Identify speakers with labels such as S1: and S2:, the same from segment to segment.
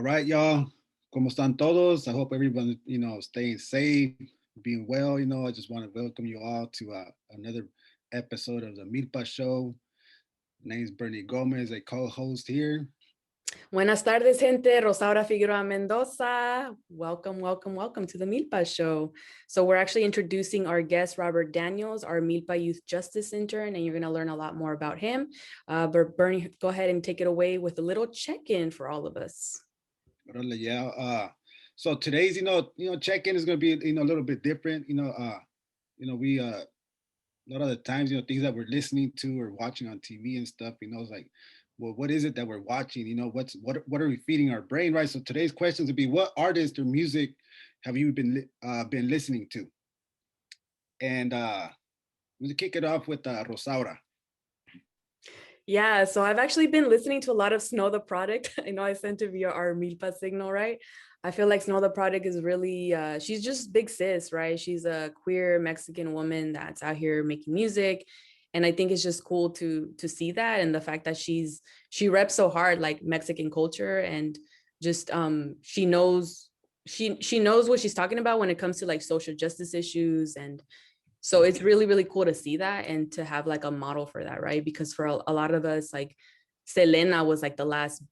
S1: right, y'all. ¿Cómo están todos? I hope everyone, staying safe, being well. I just want to welcome you all to another episode of the Milpa Show. My name is Bernie Gomez, a co-host here.
S2: Buenas tardes, gente. Rosaura Figueroa Mendoza. Welcome, welcome, welcome to the Milpa Show. So we're actually introducing our guest, Robert Daniels, our Milpa Youth Justice Intern, and you're going to learn a lot more about him. But Bernie, go ahead and take it away with a little check-in for all of us.
S1: Yeah. So today's, check-in is going to be, a little bit different. We a lot of the times, things that we're listening to or watching on TV and stuff, it's like, well, what is it that we're watching? What are we feeding our brain, right? So today's questions would be, what artist or music have you been listening to? And we'll kick it off with Rosaura.
S2: Yeah, so I've actually been listening to a lot of Snow the Product. I know I sent it via our Milpa signal, right? I feel like Snow the Product is really, she's just big sis, right? She's a queer Mexican woman that's out here making music. And I think it's just cool to see that, and the fact that she reps so hard like Mexican culture, and just she knows what she's talking about when it comes to like social justice issues. And so it's really, really cool to see that and to have like a model for that, right? Because for a lot of us, like Selena was like the last,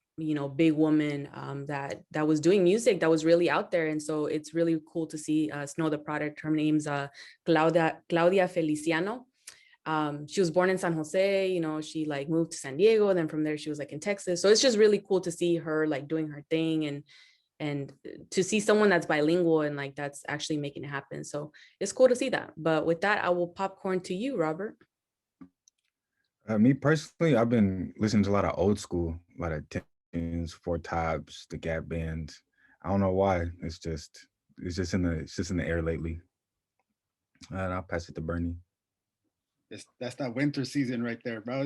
S2: big woman that was doing music that was really out there. And so it's really cool to see Snow the Product. Her name's Claudia Feliciano. She was born in San Jose, she like moved to San Diego. Then from there, she was like in Texas. So it's just really cool to see her like doing her thing, and to see someone that's bilingual and like that's actually making it happen. So it's cool to see that. But with that, I will popcorn to you, Robert.
S3: Me personally, I've been listening to a lot of old school, a lot of Tins, Four Tops, the Gap Bands. I don't know why. It's just in the air lately. And I'll pass it to Bernie.
S1: That's that winter season right there, bro.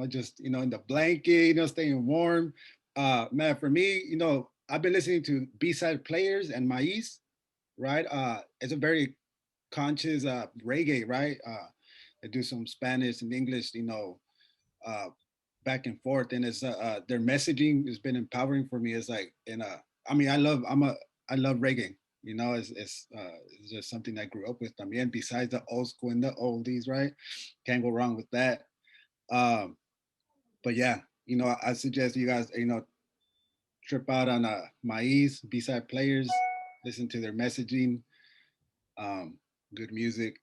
S1: Just in the blanket, staying warm. Man, for me, I've been listening to B-side players and Mais, right? It's a very conscious reggae, right? I do some Spanish and English, uh, back and forth, and it's their messaging has been empowering for me. It's like, I mean, I love reggae. It's just something I grew up with. I mean, besides the old school and the oldies, right? Can't go wrong with that. Um, but yeah, I suggest you guys, trip out on Mais, B-side players, listen to their messaging, good music.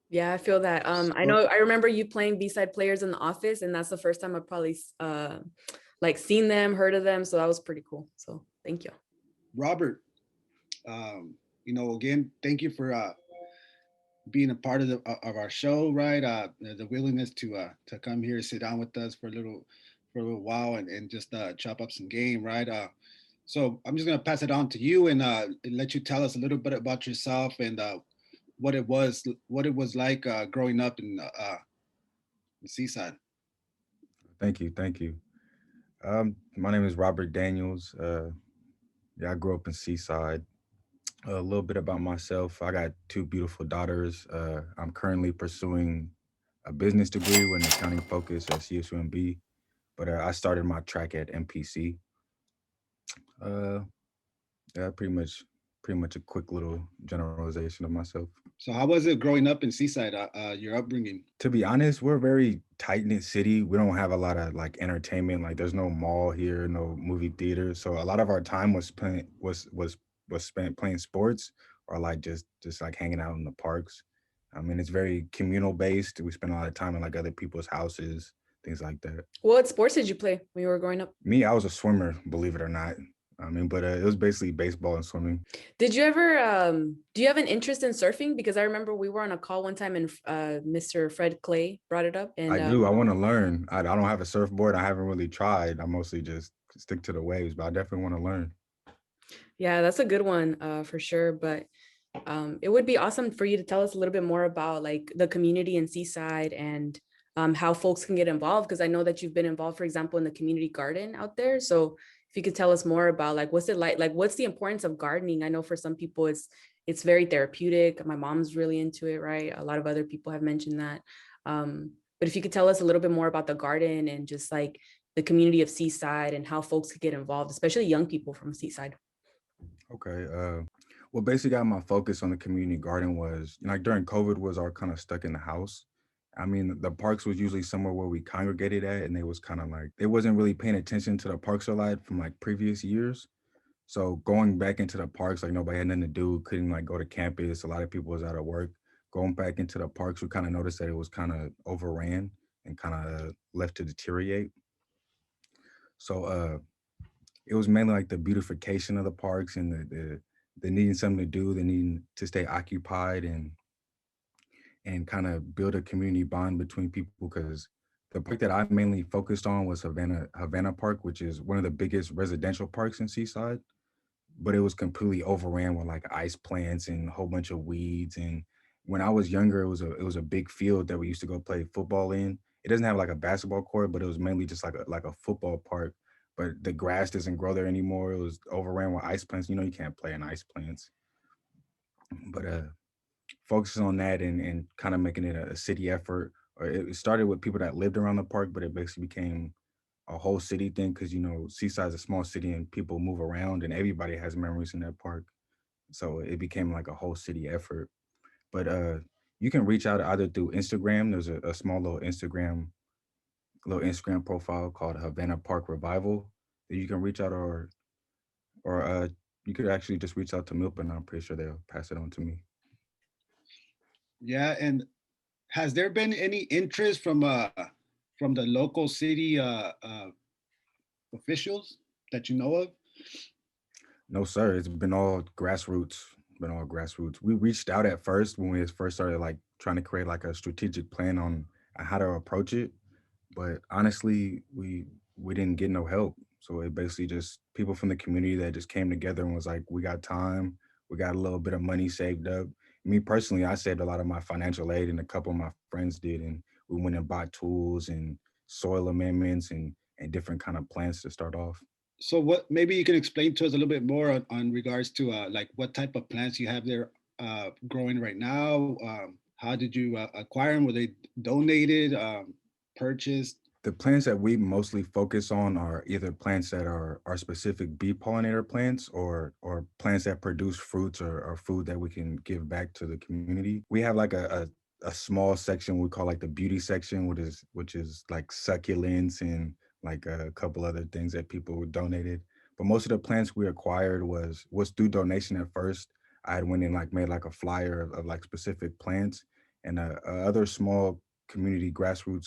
S2: Yeah, I feel that. I remember you playing B-side players in the office, and that's the first time I've probably like seen them, heard of them. So that was pretty cool. So thank you.
S1: Robert, again, thank you for being a part of our show, right? The willingness to come here, sit down with us for a little while, and just chop up some game, right? So I'm just gonna pass it on to you and let you tell us a little bit about yourself and what it was like growing up in Seaside.
S3: Thank you. My name is Robert Daniels. Yeah, I grew up in Seaside. A little bit about myself. I got two beautiful daughters. I'm currently pursuing a business degree with an accounting focus at CSUMB, but I started my track at MPC. Uh, yeah, pretty much a quick little generalization of myself.
S1: So how was it growing up in Seaside? Your upbringing?
S3: To be honest, we're a very tight knit city. We don't have a lot of like entertainment. Like there's no mall here, no movie theater. So a lot of our time was spent playing sports or like just like hanging out in the parks. I mean, it's very communal based. We spend a lot of time in like other people's houses, things like that.
S2: What sports did you play when you were growing up?
S3: Me, I was a swimmer, believe it or not. I mean, but it was basically baseball and swimming.
S2: Did you ever, do you have an interest in surfing? Because I remember we were on a call one time and Mr. Fred Clay brought it up. And
S3: I do. I want to learn. I don't have a surfboard. I haven't really tried. I mostly just stick to the waves, but I definitely want to learn.
S2: Yeah, that's a good one for sure. But it would be awesome for you to tell us a little bit more about like the community in Seaside and how folks can get involved. Because I know that you've been involved, for example, in the community garden out there. So if you could tell us more about like, what's it like what's the importance of gardening? I know for some people it's very therapeutic. My mom's really into it, right? A lot of other people have mentioned that. But if you could tell us a little bit more about the garden and just like the community of Seaside and how folks could get involved, especially young people from Seaside.
S3: Okay. What basically got my focus on the community garden was, like during COVID was our kind of stuck in the house. I mean, the parks was usually somewhere where we congregated at, and they was kind of like they wasn't really paying attention to the parks a lot from like previous years. So going back into the parks, like nobody had nothing to do, couldn't like go to campus. A lot of people was out of work. Going back into the parks, we kind of noticed that it was kind of overran and kind of left to deteriorate. So it was mainly like the beautification of the parks and the needing something to do, the needing to stay occupied and kind of build a community bond between people. Because the park that I mainly focused on was Havana Park, which is one of the biggest residential parks in Seaside, but it was completely overran with like ice plants and a whole bunch of weeds. And when I was younger, it was a big field that we used to go play football in. It doesn't have like a basketball court, but it was mainly just like a football park. But the grass doesn't grow there anymore. It was overran with ice plants. You know, you can't play in ice plants. But focusing on that and kind of making it a city effort. Or it started with people that lived around the park, but it basically became a whole city thing because Seaside's a small city and people move around and everybody has memories in that park. So it became like a whole city effort. But you can reach out either through Instagram. There's a small little Instagram profile called Havana Park Revival that you can reach out, or you could actually just reach out to Milpa and I'm pretty sure they'll pass it on to me.
S1: Yeah, and has there been any interest from the local city officials that you know of?
S3: No, sir. It's been all grassroots. Been all grassroots. We reached out at first when we first started like trying to create like a strategic plan on how to approach it. But honestly, we didn't get no help. So it basically just people from the community that just came together and was like, we got time, we got a little bit of money saved up. Me personally, I saved a lot of my financial aid and a couple of my friends did. And we went and bought tools and soil amendments and different kind of plants to start off.
S1: So what maybe you can explain to us a little bit more on regards to like what type of plants you have there growing right now. How did you acquire them? Were they donated, purchased?
S3: The plants that we mostly focus on are either plants that are specific bee pollinator plants or plants that produce fruits or food that we can give back to the community. We have like a small section we call like the beauty section, which is like succulents and like a couple other things that people donated. But most of the plants we acquired was through donation at first. I had went and like made like a flyer of like specific plants, and other small community grassroots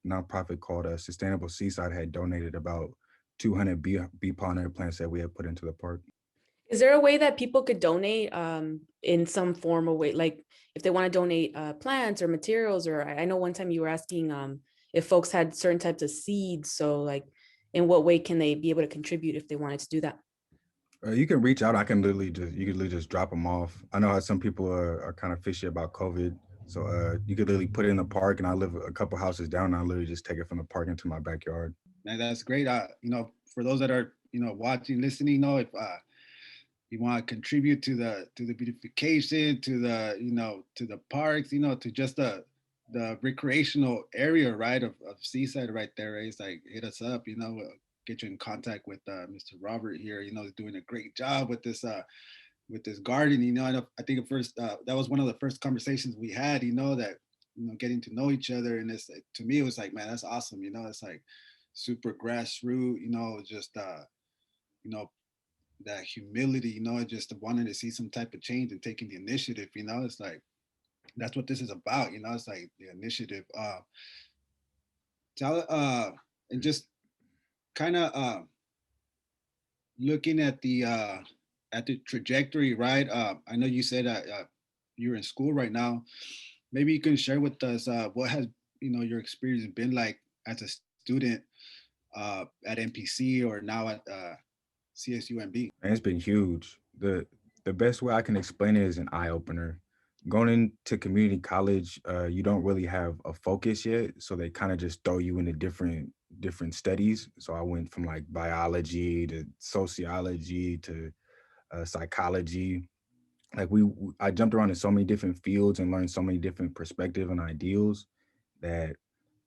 S3: nonprofit called Sustainable Seaside had donated about 200 bee pollinator plants that we had put into the park.
S2: Is there a way that people could donate in some form or way, like if they want to donate plants or materials? Or I know one time you were asking if folks had certain types of seeds. So like, in what way can they be able to contribute if they wanted to do that?
S3: You can reach out. You could literally just drop them off. I know how some people are kind of fishy about COVID. So you could literally put it in the park, and I live a couple houses down, and I literally just take it from the park into my backyard.
S1: Man, that's great. For those that are watching, listening, if you want to contribute to the beautification, to the to the parks, to just the recreational area, right, of Seaside right there, right? It's like hit us up, get you in contact with Mr. Robert here. He's doing a great job with this garden. I think at first that was one of the first conversations we had. That getting to know each other, and it's to me it was like, man, that's awesome. It's like super grassroots. Just you know that humility. Just wanting to see some type of change and taking the initiative. It's like that's what this is about. It's like the initiative. Tell and just kind of looking at the trajectory, right? I know you said you're in school right now. Maybe you can share with us what has your experience been like as a student at MPC or now at CSUMB.
S3: And it's been huge. The best way I can explain it is an eye opener. Going into community college, you don't really have a focus yet, so they kind of just throw you into different studies. So I went from like biology to sociology to psychology. Like I jumped around in so many different fields and learned so many different perspectives and ideals that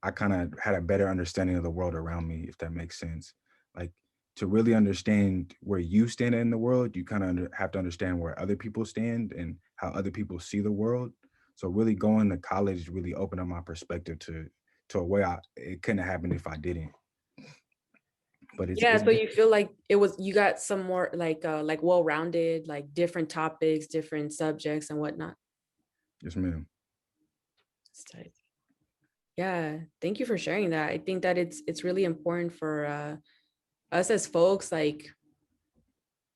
S3: I kind of had a better understanding of the world around me, if that makes sense. Like to really understand where you stand in the world, you kind of have to understand where other people stand and how other people see the world. So really going to college really opened up my perspective to a way it couldn't have happened if I didn't. But
S2: Yeah, so you feel like it was, you got some more like well-rounded, like different topics, different subjects and whatnot.
S3: yes, ma'am.
S2: It's tight. Yeah, thank you for sharing that. I think that it's really important for us as folks, like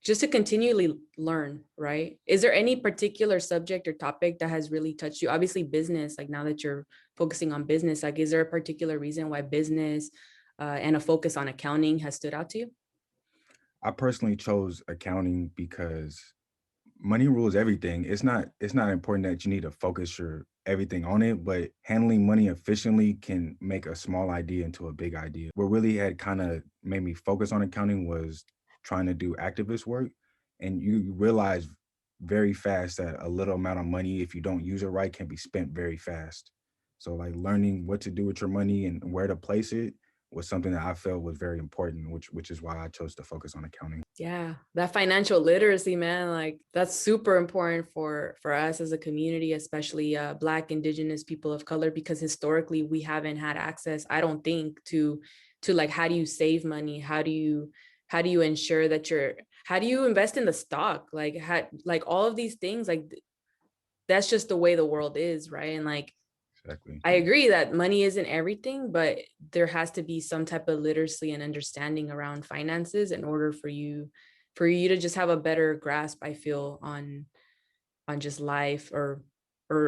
S2: just to continually learn, right? Is there any particular subject or topic that has really touched you? Obviously, business, like now that you're focusing on business, like is there a particular reason why business and a focus on accounting has stood out to you?
S3: I personally chose accounting because money rules everything. It's not important that you need to focus your everything on it, but handling money efficiently can make a small idea into a big idea. What really had kind of made me focus on accounting was trying to do activist work. And you realize very fast that a little amount of money, if you don't use it right, can be spent very fast. So like learning what to do with your money and where to place it was something that I felt was very important, which is why I chose to focus on accounting.
S2: Yeah, that financial literacy, man, like that's super important for us as a community, especially Black, Indigenous people of color, because historically we haven't had access, I don't think, to like how do you save money, how do you ensure that how do you invest in the stock, like like all of these things, like that's just the way the world is, right? And like
S3: Exactly.
S2: I agree that money isn't everything, but there has to be some type of literacy and understanding around finances in order for you to just have a better grasp, I feel, on just life or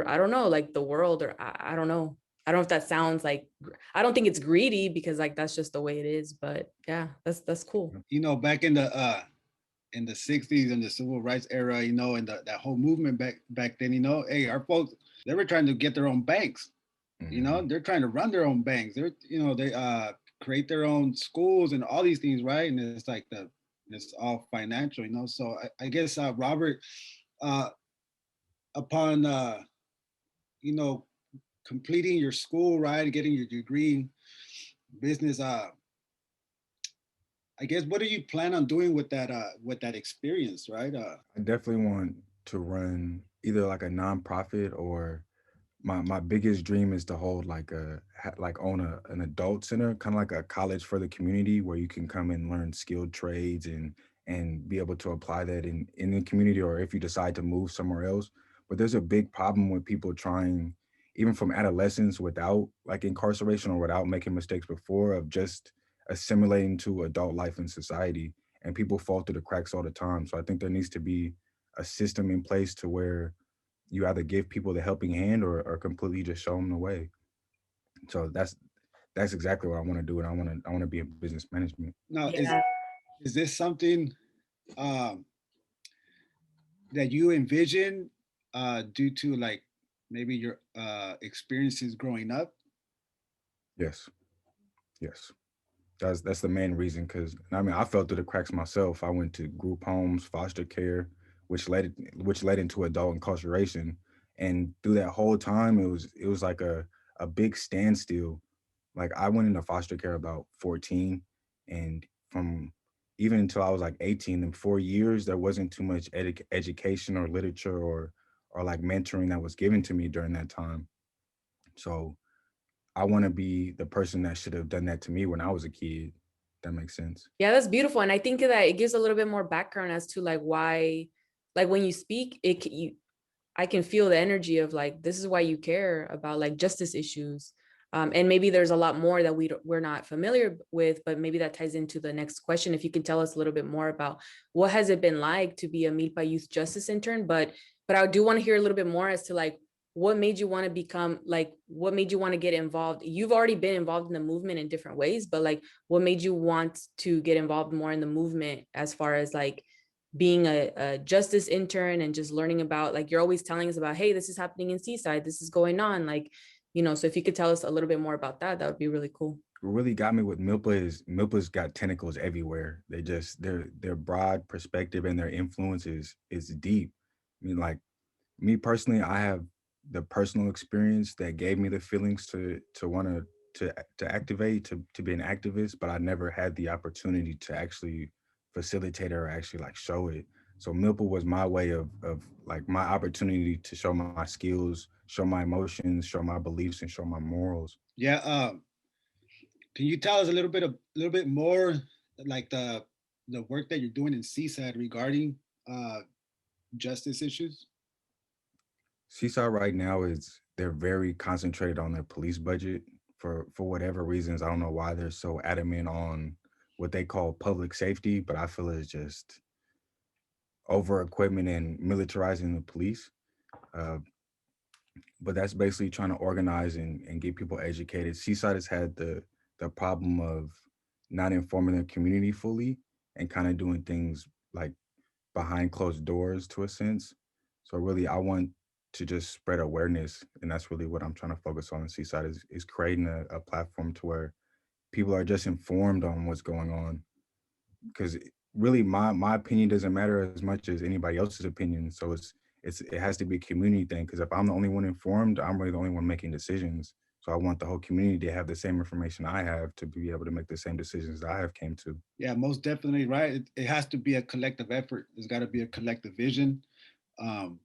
S2: I don't know, like the world, or I don't know. I don't know if that sounds like, I don't think it's greedy because like that's just the way it is, but yeah, that's cool.
S1: You know, back in the 60s and the civil rights era, you know, and that whole movement back then, you know, hey, our folks, they were trying to get their own banks. You know,
S3: Mhm.
S1: they're trying to run their own banks. They're, you know, they create their own schools and all these things, right? And it's like it's all financial, you know. So I guess Robert, uh upon you know, completing your school, right, getting your degree in business, I guess what do you plan on doing with that experience, right?
S3: I definitely want to run either like a nonprofit or my biggest dream is to hold like like own an adult center, kind of like a college for the community where you can come and learn skilled trades and be able to apply that in the community or if you decide to move somewhere else. But there's a big problem with people trying, even from adolescence without like incarceration or without making mistakes before, of just assimilating to adult life in society. And people fall through the cracks all the time. So I think there needs to be a system in place to where you either give people the helping hand or completely just show them the way. So that's exactly what I want to do, and I want to be in business management.
S1: Now,
S2: Yeah.
S1: is this something um, that you envision due to like maybe your experiences growing up?
S3: Yes, yes. That's the main reason. Because I mean, I fell through the cracks myself. I went to group homes, foster care, which led into adult incarceration, and through that whole time, it was like a big standstill. Like I went into foster care about 14, and from even until I was like 18, in 4 years, there wasn't too much education or literature or like mentoring that was given to me during that time. So I want to be the person that should have done that to me when I was a kid. That makes sense.
S2: Yeah, that's beautiful. And I think that it gives a little bit more background as to like why, like when you speak, I can feel the energy of like, this is why you care about like justice issues. And maybe there's a lot more that we're not familiar with, but maybe that ties into the next question. If you can tell us a little bit more about what has it been like to be a MILPA youth justice intern, but I do want to hear a little bit more as to like, what made you want to become like, what made you want to get involved? You've already been involved in the movement in different ways, but like, what made you want to get involved more in the movement as far as like being a justice intern and just learning about, like you're always telling us about, hey, this is happening in Seaside, this is going on, like, you know, so if you could tell us a little bit more about that, that would be really cool.
S3: What really got me with MILPA is MILPA's got tentacles everywhere. Their broad perspective and their influence is deep. I mean, like me personally, I have the personal experience that gave me the feelings to want to to activate to be an activist, but I never had the opportunity to actually facilitate it or actually like show it. So MILPA was my way of like my opportunity to show my skills, show my emotions, show my beliefs, and show my morals.
S1: Yeah. Can you tell us a little bit more, like the work that you're doing in Seaside regarding uh, justice issues?
S3: Seaside right now is they're very concentrated on their police budget for whatever reasons. I don't know why they're so adamant on what they call public safety, but I feel it's just over equipment and militarizing the police. Uh, but that's basically trying to organize and get people educated. Seaside has had the problem of not informing their community fully and kind of doing things like behind closed doors to a sense. So really, I want to just spread awareness, and that's really what I'm trying to focus on in Seaside is creating a platform to where people are just informed on what's going on. Because really, my opinion doesn't matter as much as anybody else's opinion. So it has to be a community thing. Because if I'm the only one informed, I'm really the only one making decisions. So I want the whole community to have the same information I have to be able to make the same decisions that I have came to.
S1: Yeah, most definitely, right. It has to be a collective effort. There's got to be a collective vision. Um,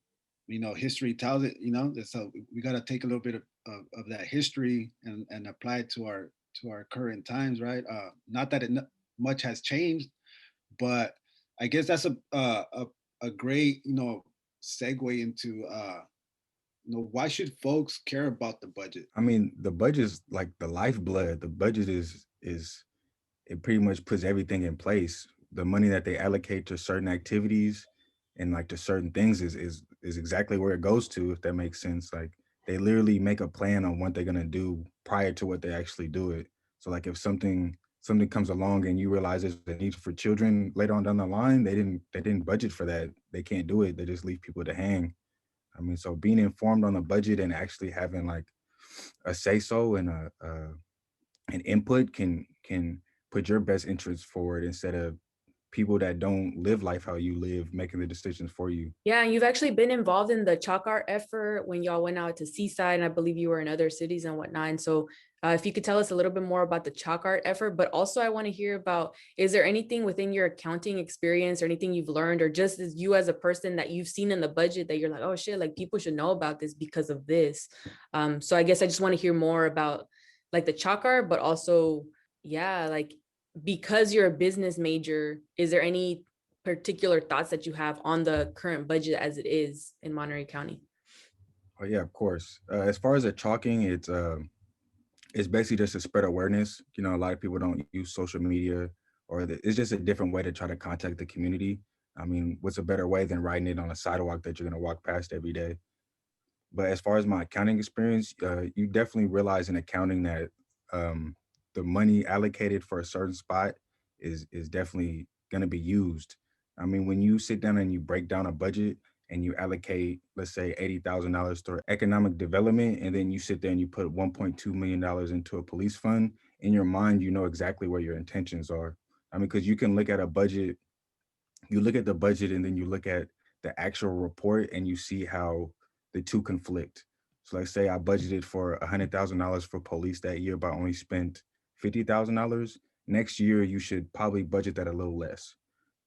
S1: history tells it. So we got to take a little bit of that history and apply it to our current times, right? Not that much has changed, but I guess that's a great segue into why should folks care about the budget?
S3: I mean, the budget is like the lifeblood. The budget is it pretty much puts everything in place. The money that they allocate to certain activities and like to certain things is exactly where it goes to, if that makes sense. Like they literally make a plan on what they're gonna do prior to what they actually do it. So like if something comes along and you realize there's a need for children later on down the line, they didn't budget for that. They can't do it. They just leave people to hang. I mean, so being informed on the budget and actually having like a say so and an input can put your best interests forward instead of people that don't live life how you live making the decisions for you.
S2: Yeah, and you've actually been involved in the chalk art effort when y'all went out to Seaside, and I believe you were in other cities and whatnot. And so, if you could tell us a little bit more about the chalk art effort, but also I want to hear about, is there anything within your accounting experience or anything you've learned, or just as you as a person that you've seen in the budget that you're like, oh shit, like people should know about this because of this. So I guess I just want to hear more about like the chalk art, but also, yeah, like because you're a business major, is there any particular thoughts that you have on the current budget as it is in Monterey County?
S3: Oh yeah, of course. As far as the chalking, it's basically just to spread awareness. You know, a lot of people don't use social media, or it's just a different way to try to contact the community. I mean, what's a better way than writing it on a sidewalk that you're gonna walk past every day? But as far as my accounting experience, you definitely realize in accounting that the money allocated for a certain spot is definitely going to be used. I mean, when you sit down and you break down a budget and you allocate, let's say, $80,000 to economic development, and then you sit there and you put $1.2 million into a police fund, in your mind, you know exactly where your intentions are. I mean, because you can look at a budget, you look at the budget, and then you look at the actual report, and you see how the two conflict. So let's say I budgeted for $100,000 for police that year, but only spent $50,000. Next year, you should probably budget that a little less.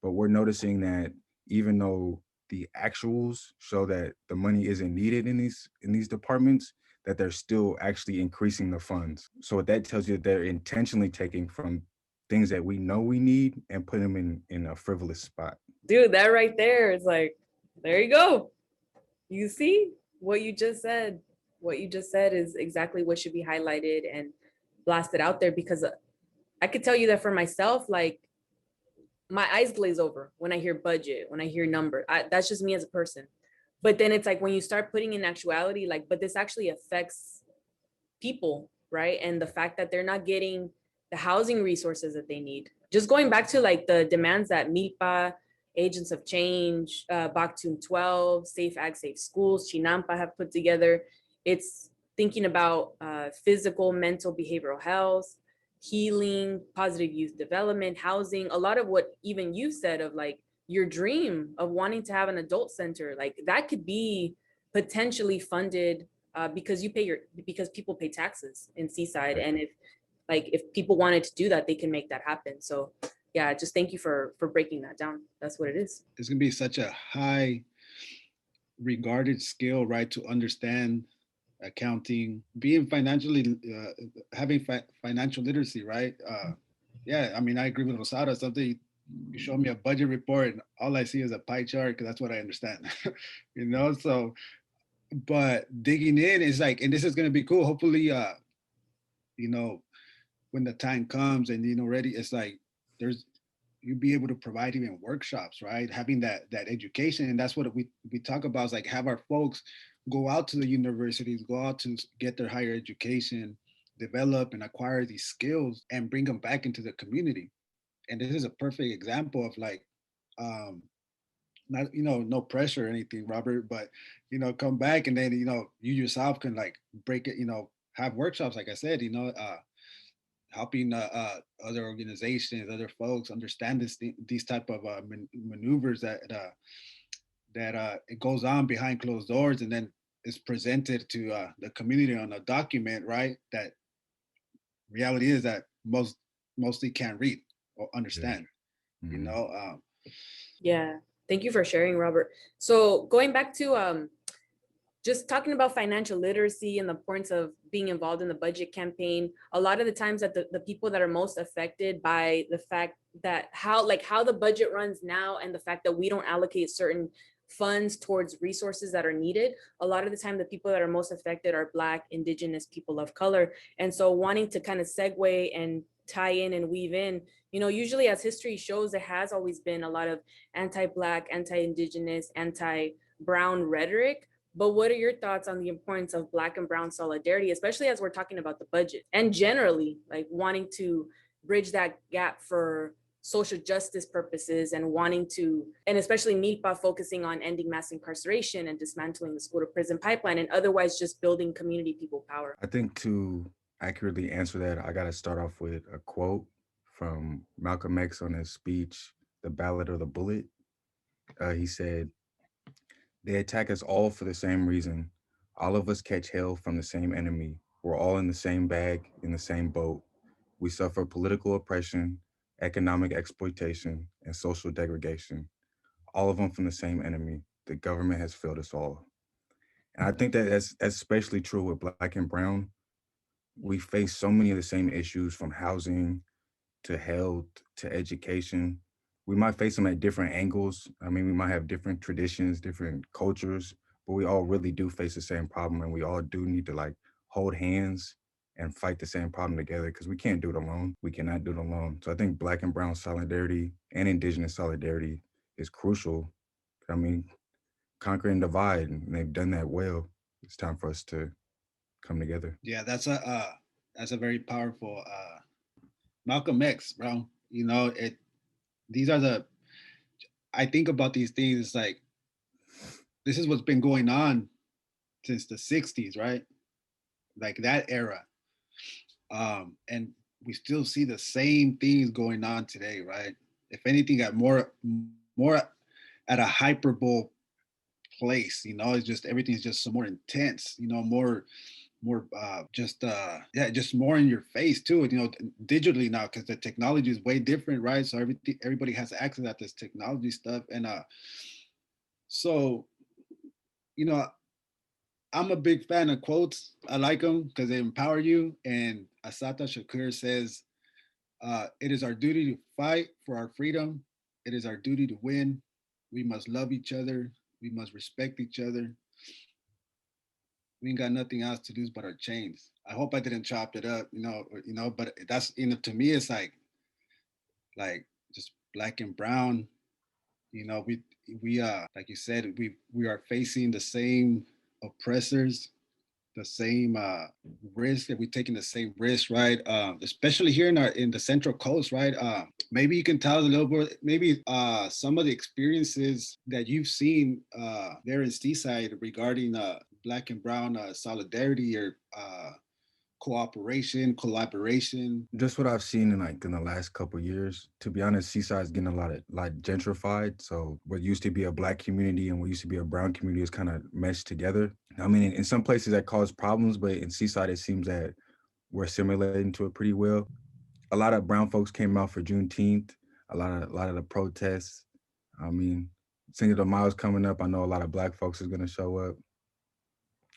S3: But we're noticing that even though the actuals show that the money isn't needed in these departments, that they're still actually increasing the funds. So what that tells you, that they're intentionally taking from things that we know we need and put them in a frivolous spot.
S2: Dude, that right there is like, there you go. You see what you just said. What you just said is exactly what should be highlighted and blasted out there, because I could tell you that for myself, like my eyes glaze over when I hear budget, when I hear number. That's just me as a person. But then it's like when you start putting in actuality, like, but this actually affects people, right? And the fact that they're not getting the housing resources that they need. Just going back to like the demands that MILPA, Agents of Change, Baktum 12, Safe Ag, Safe Schools, Chinampa have put together. It's thinking about physical, mental, behavioral health, healing, positive youth development, housing, a lot of what even you said of like your dream of wanting to have an adult center, like that could be potentially funded because because people pay taxes in Seaside,
S3: Right.
S2: and if people wanted to do that, they can make that happen. So yeah, just thank you for breaking that down. That's what it is.
S1: It's gonna be such a high regarded skill, right, to understand accounting, being financially, having financial literacy, right? Yeah, I mean, I agree with Rosado. Something you show me a budget report, and all I see is a pie chart because that's what I understand, you know. So, but digging in is like, and this is gonna be cool. Hopefully, you know, when the time comes and ready, it's like there's you be able to provide even workshops, right? Having that education, and that's what we talk about is like have our folks go out to the universities, go out to get their higher education, develop and acquire these skills, and bring them back into the community. And this is a perfect example of like, um, not no pressure or anything, Robert, but come back and then you yourself can like break it, have workshops, like I said, helping other organizations, other folks understand these type of maneuvers that it goes on behind closed doors, and then is presented to the community on a document, right? That reality is that mostly can't read or
S3: Yeah.
S1: understand. You
S3: Mhm.
S1: know,
S2: Yeah, thank you for sharing, Robert. So going back to just talking about financial literacy and the importance of being involved in the budget campaign, a lot of the times that the people that are most affected by the fact that how the budget runs now, and the fact that we don't allocate certain funds towards resources that are needed, a lot of the time the people that are most affected are Black, Indigenous, people of color. And so wanting to kind of segue and tie in and weave in, usually as history shows, there has always been a lot of anti-Black, anti-Indigenous, anti-brown rhetoric. But what are your thoughts on the importance of Black and Brown solidarity, especially as we're talking about the budget and generally like wanting to bridge that gap for social justice purposes, and wanting to, and especially MILPA focusing on ending mass incarceration and dismantling the school to prison pipeline, and otherwise just building community people power?
S3: I think to accurately answer that, I got to start off with a quote from Malcolm X on his speech, The Ballad of the Bullet. He said, "They attack us all for the same reason. All of us catch hell from the same enemy. We're all in the same bag, in the same boat. We suffer political oppression, economic exploitation, and social degradation. All of them from the same enemy. The government has failed us all." And I think that that's especially true with Black and Brown. We face so many of the same issues, from housing to health to education. We might face them at different angles. I mean, we might have different traditions, different cultures, but we all really do face the same problem, and we all do need to like hold hands and fight the same problem together, because we can't do it alone. We cannot do it alone. So I think Black and Brown solidarity and Indigenous solidarity is crucial. I mean, conquer and divide, and they've done that well. It's time for us to come together.
S1: yeah, that's a very powerful Malcolm X, bro. It these are the I think about these things. It's like this is what's been going on since the '60s, right? Like that era, and we still see the same things going on today, right? If anything, at more at a hyperbole place. It's just everything's just so more intense. More just yeah, just more in your face too. Digitally now, because the technology is way different, right? So everybody has access at this technology stuff, and so you know I'm a big fan of quotes. I like them because they empower you. And Asata Shakur says, "It is our duty to fight for our freedom. It is our duty to win. We must love each other. We must respect each other. We ain't got nothing else to lose but our chains." I hope I didn't chop it up, but that's to me it's like just Black and Brown. We like you said, we are facing the same oppressors, the same risk, that we're taking the same risk, right? Especially here in the Central Coast, right? Maybe you can tell us a little bit, maybe some of the experiences that you've seen there in Seaside regarding Black and Brown solidarity, or cooperation, collaboration.
S3: Just what I've seen in the last couple of years. To be honest, Seaside's getting a lot gentrified. So what used to be a Black community and what used to be a brown community is kind of meshed together. I mean, in some places that cause problems, but in Seaside, it seems that we're assimilating to it pretty well. A lot of brown folks came out for Juneteenth. A lot of the protests. I mean, Cinco de Mayo's coming up. I know a lot of black folks is gonna show up.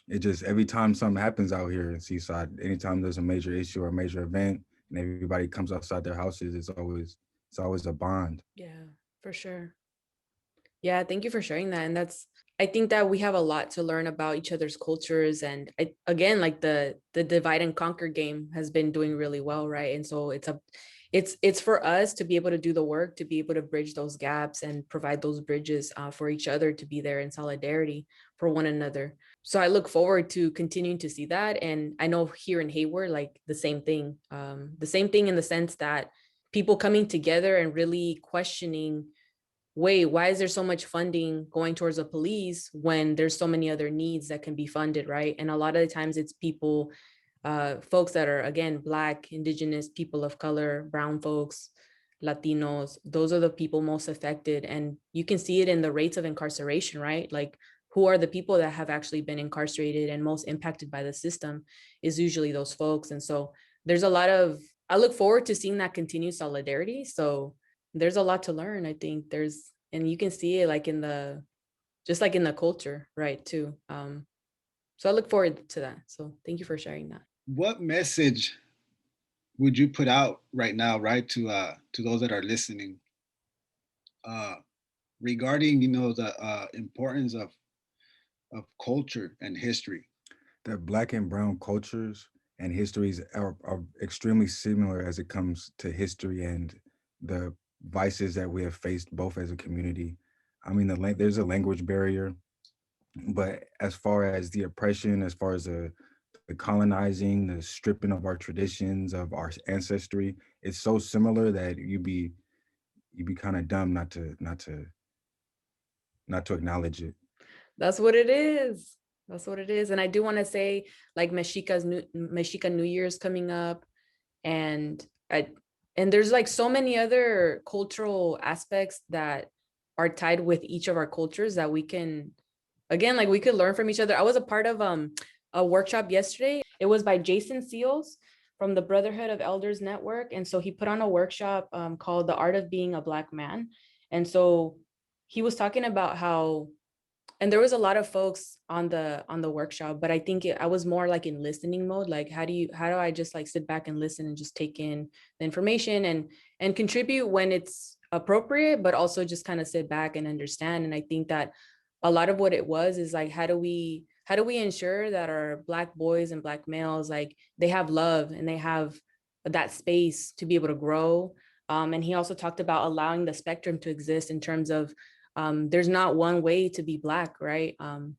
S3: It just every time something happens out here in Seaside, anytime there's a major issue or a major event, and everybody comes outside their houses, it's always a bond.
S2: Yeah, for sure. Yeah, thank you for sharing that. And I think that we have a lot to learn about each other's cultures. And again, like the divide and conquer game has been doing really well, right? And so it's for us to be able to do the work, to be able to bridge those gaps and provide those bridges for each other, to be there in solidarity for one another. So I look forward to continuing to see that. And I know here in Hayward, like the same thing in the sense that people coming together and really questioning, wait, why is there so much funding going towards the police when there's so many other needs that can be funded, right? And a lot of the times it's people, folks that are, again, Black, Indigenous, people of color, brown folks, Latinos. Those are the people most affected. And you can see it in the rates of incarceration, right? Like, who are the people that have actually been incarcerated and most impacted by the system is usually those folks. And so there's a lot of, I look forward to seeing that continued solidarity. So there's a lot to learn. I think and you can see it like just like in the culture, right, too. So I look forward to that. So thank you for sharing that.
S1: What message would you put out right now, right, to those that are listening, uh, regarding the importance of culture and history?
S3: That black and brown cultures and histories are extremely similar as it comes to history and the vices that we have faced both as a community. I mean, there's a language barrier, but as far as the oppression, as far as the colonizing, the stripping of our traditions, of our ancestry, it's so similar that you'd be kind of dumb not to acknowledge it.
S2: That's what it is. That's what it is. And I do want to say, like, Mexica New Year's coming up, and I and there's like so many other cultural aspects that are tied with each of our cultures that we can, again, like, we could learn from each other. I was a part of a workshop yesterday. It was by Jason Seals from the Brotherhood of Elders Network. And so he put on a workshop called The Art of Being a Black Man. And so he was talking about how, and there was a lot of folks on the workshop, but I think I was more like in listening mode. Like, how do I just like sit back and listen and just take in the information and contribute when it's appropriate, but also just kind of sit back and understand. And I think that a lot of what it was is like, how do we ensure that our Black boys and Black males, like, they have love and they have that space to be able to grow. And he also talked about allowing the spectrum to exist in terms of, there's not one way to be Black, right? And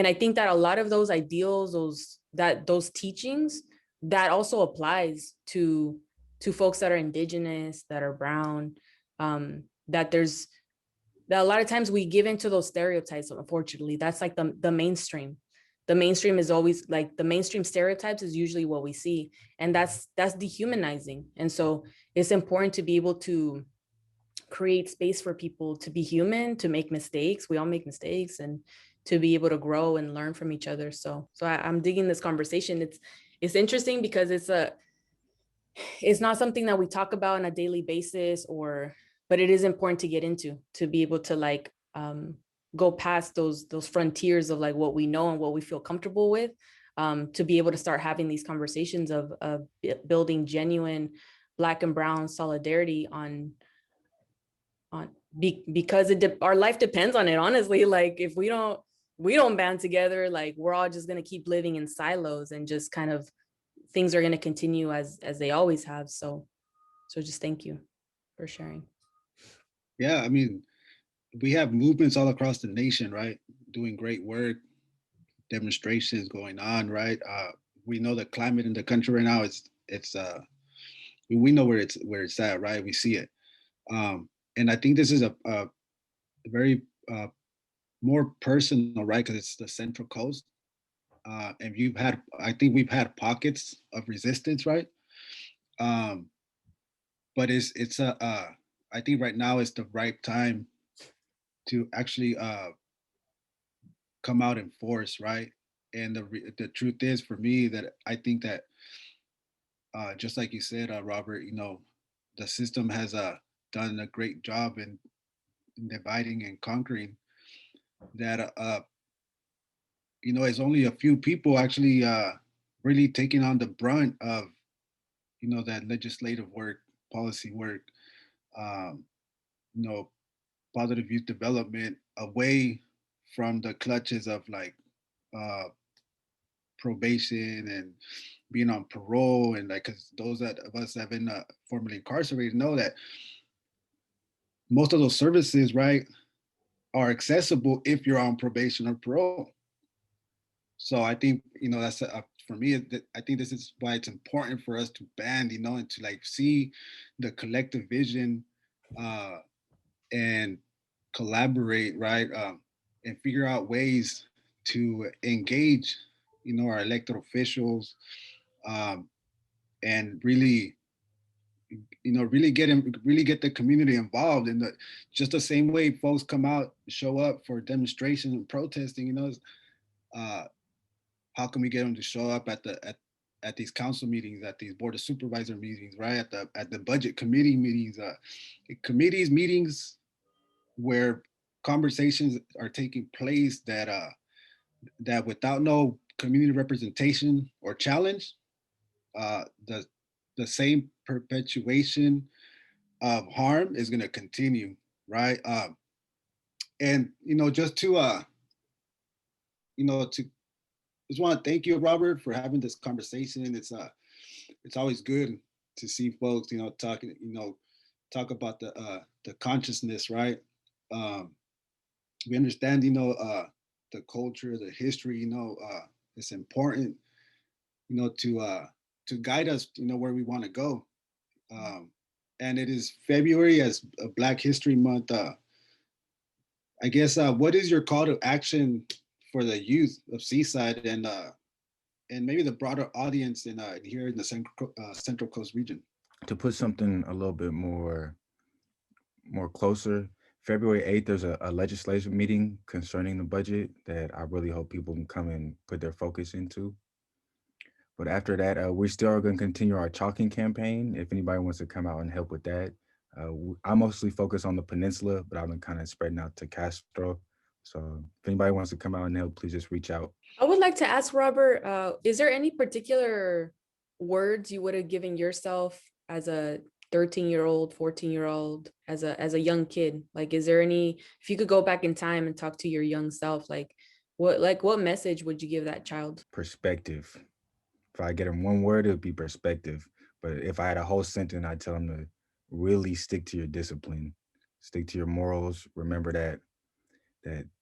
S2: I think that a lot of those ideals, those teachings, that also applies to folks that are Indigenous, that are brown, that that a lot of times we give into those stereotypes. Unfortunately, that's like the mainstream. The mainstream is always like, the mainstream stereotypes is usually what we see, and that's dehumanizing. And so it's important to be able to create space for people to be human, to make mistakes. We all make mistakes, and to be able to grow and learn from each other. So I'm digging this conversation. It's interesting because it's not something that we talk about on a daily basis, but it is important to get into, to be able to like go past those frontiers of like what we know and what we feel comfortable with, to be able to start having these conversations of building genuine Black and brown solidarity because our life depends on it, honestly. Like, if we don't band together, like, we're all just going to keep living in silos, and just kind of things are going to continue as they always have. So just thank you for sharing.
S1: Yeah, I mean, we have movements all across the nation, right? Doing great work, demonstrations going on, right? We know the climate in the country right now is it's we know where it's at, right? We see it. And I think this is a very more personal, right? Because it's the Central Coast, and I think we've had pockets of resistance, right? Um, but it's I think right now is the right time to actually come out in force, right? And the truth is, for me, that I think that just like you said, Robert, the system has done a great job in dividing and conquering. That it's only a few people actually really taking on the brunt of that legislative work, policy work, um, you know, positive youth development away from the clutches of like uh, probation and being on parole, and like, because those that of us that have been formerly incarcerated know that most of those services, right, are accessible if you're on probation or parole. So I think that's for me. I think this is why it's important for us to band, and to like see the collective vision uh, and collaborate, right, and figure out ways to engage, our elected officials, um, and really, really get the community involved in the just the same way folks come out, show up for demonstrations and protesting. Uh, how can we get them to show up at these council meetings, at these board of supervisor meetings, right? At the budget committee meetings, committees meetings where conversations are taking place that without no community representation or challenge, the same perpetuation of harm is going to continue, right? And just to to just want to thank you, Robert, for having this conversation. It's always good to see folks, talking, talk about the consciousness, right? Um, we understand, the culture, the history, it's important, to guide us, where we want to go. Um, and it is February as a Black History Month. I guess what is your call to action for the youth of Seaside and maybe the broader audience in here in the Central Coast region?
S3: To put something a little bit more closer, February 8th, there's a legislative meeting concerning the budget that I really hope people can come and put their focus into. But after that, we still are going to continue our chalking campaign. If anybody wants to come out and help with that, I mostly focus on the peninsula, but I've been kind of spreading out to Castro. So if anybody wants to come out and help, please just reach out.
S2: I would like to ask Robert, is there any particular words you would have given yourself as a 13-year-old, 14-year-old, as a young kid? Like, is there any, if you could go back in time and talk to your young self, what message would you give that child?
S3: Perspective. If I get him one word, it would be perspective. But if I had a whole sentence, I'd tell him to really stick to your discipline, stick to your morals. Remember that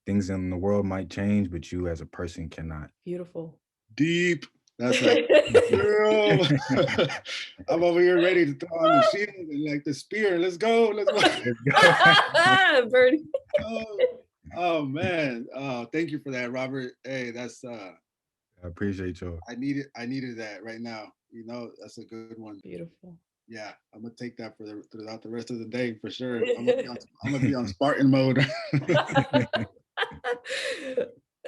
S3: things in the world might change, but you as a person cannot.
S2: Beautiful.
S1: Deep. That's like, girl. I'm over here ready to throw on the shield and like the spear. Let's go. Let's go.
S2: Birdie.
S1: Oh man. Thank you for that, Robert. Hey, that's
S3: I appreciate you.
S1: I needed that right now. That's a good one.
S2: Beautiful.
S1: Yeah, I'm gonna take that throughout the rest of the day for sure. I'm gonna be on Spartan mode.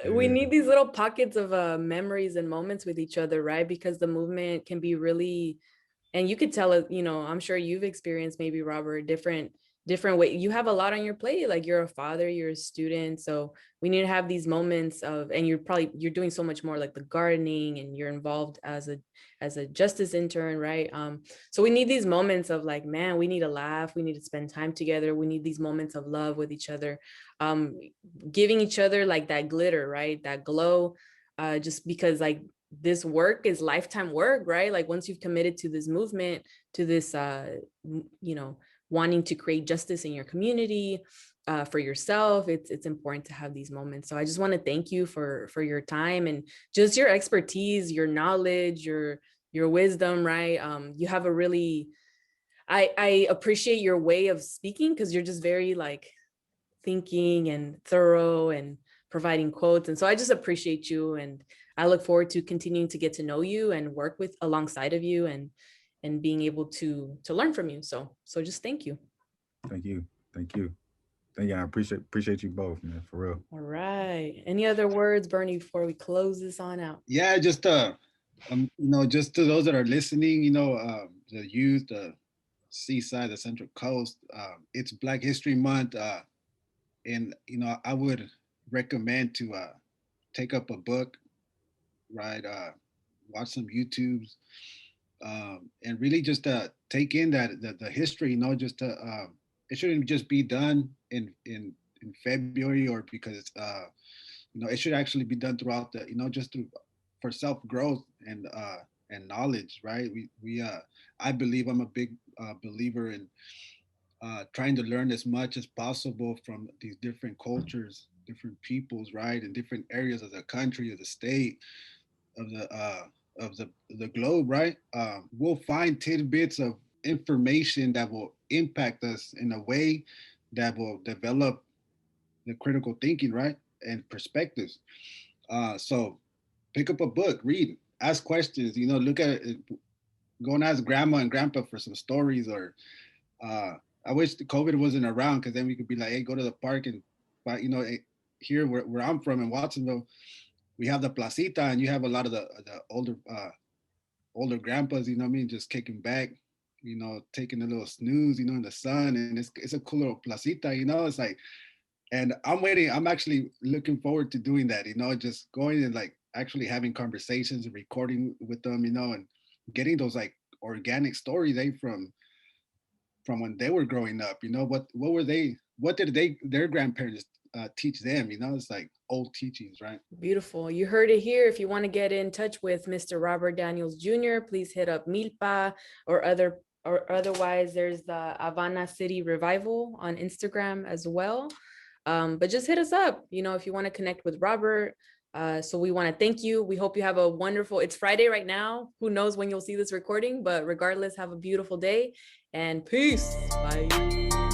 S2: We need these little pockets of memories and moments with each other, right? Because the movement can be really, and you could tell it, I'm sure you've experienced, maybe Robert, different way. You have a lot on your plate, like you're a father, you're a student, so we need to have these moments of, and you're doing so much more, like the gardening, and you're involved as a justice intern, right? So we need these moments of like, man, we need to laugh, we need to spend time together, we need these moments of love with each other, giving each other like that glitter, right, that glow, just because like this work is lifetime work, right? Like once you've committed to this movement, to this wanting to create justice in your community, for yourself, it's important to have these moments. So I just want to thank you for your time and just your expertise, your knowledge, your wisdom, right? You have a really, I appreciate your way of speaking, because you're just very like thinking and thorough and providing quotes. And so I just appreciate you, and I look forward to continuing to get to know you and work with alongside of you, and being able to learn from you. So just thank you.
S3: Thank you. Thank you. I appreciate you both, man, for real.
S2: All right. Any other words, Bernie, before we close this on out?
S1: Yeah, just just to those that are listening, the youth, the Seaside, the Central Coast, it's Black History Month, and I would recommend to take up a book, right? Watch some YouTubes, and really just take in the history. Just to it shouldn't just be done in February, or because it's it should actually be done throughout the just for self growth and knowledge, right? I believe I'm a big believer in trying to learn as much as possible from these different cultures, different peoples, right, in different areas of the country, of the state, of the globe, right? We'll find tidbits of information that will impact us in a way that will develop the critical thinking, right, and perspectives. So pick up a book, read, ask questions. Look at it, go and ask grandma and grandpa for some stories, or uh, I wish the COVID wasn't around, because then we could be like, hey, go to the park and, but here where I'm from in Watsonville, we have the placita, and you have a lot of the older grandpas, what I mean, just kicking back, taking a little snooze, in the sun, and it's a cool little placita, it's like, and I'm actually looking forward to doing that, just going and like actually having conversations and recording with them, and getting those like organic stories, from when they were growing up, what did their grandparents teach them, it's like old teachings, right?
S2: Beautiful. You heard it here. If you want to get in touch with Mr. Robert Daniels Jr., please hit up Milpa or otherwise there's the Havana City Revival on Instagram as well. But just hit us up, if you want to connect with Robert. So we want to thank you. We hope you have a wonderful, it's Friday right now. Who knows when you'll see this recording, but regardless, have a beautiful day and peace. Bye.